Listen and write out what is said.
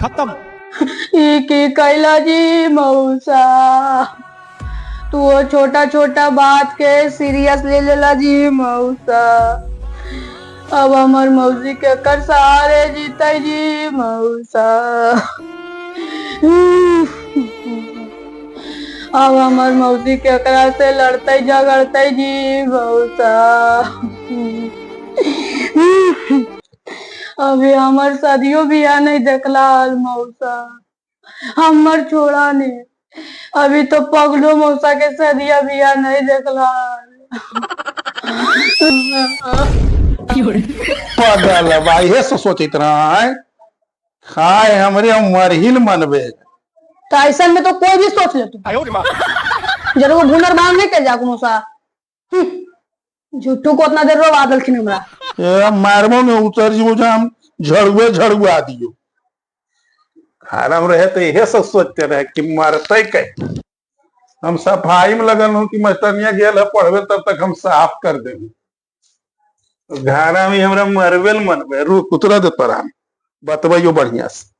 खत्म। की कैला जी मौसा, तू वो छोटा छोटा बात के सीरियस ले लेला जी मौसा। अब हमार मौसी के कर सहारे जीते जी मौसा। अब हमार मौसी के एकरा से लड़ते झगड़ते जी मौसा। अभी हमार शादियों बियाह नहीं देखला मौसा, हमर छोड़ा ने अभी तो पगलो मौसा के शादिया बियाह नहीं देखला। पागल भाई हे सोचित रहा है खाए हमरे उमर हिल मनबे। तो ऐसा में तो कोई भी सोच ले तू जरूर भुनर बांध नहीं कर जा मौसा। झूठू को उतना देर रो बादल खिन हमरा मारबो में उतर जीवो जाम झड़ुए झड़ुआ दियो। खारम रहे तो यह सब सोचते रहे कि मरते कै। हम सफाई में लगल हूँ कि मास्टरनिया गेल है पढ़वे तब तक हम साफ कर देंगे। घारा में हमरा मरवेल मनबे रुक उतरा दे तोरा बतबइयो बढ़िया से।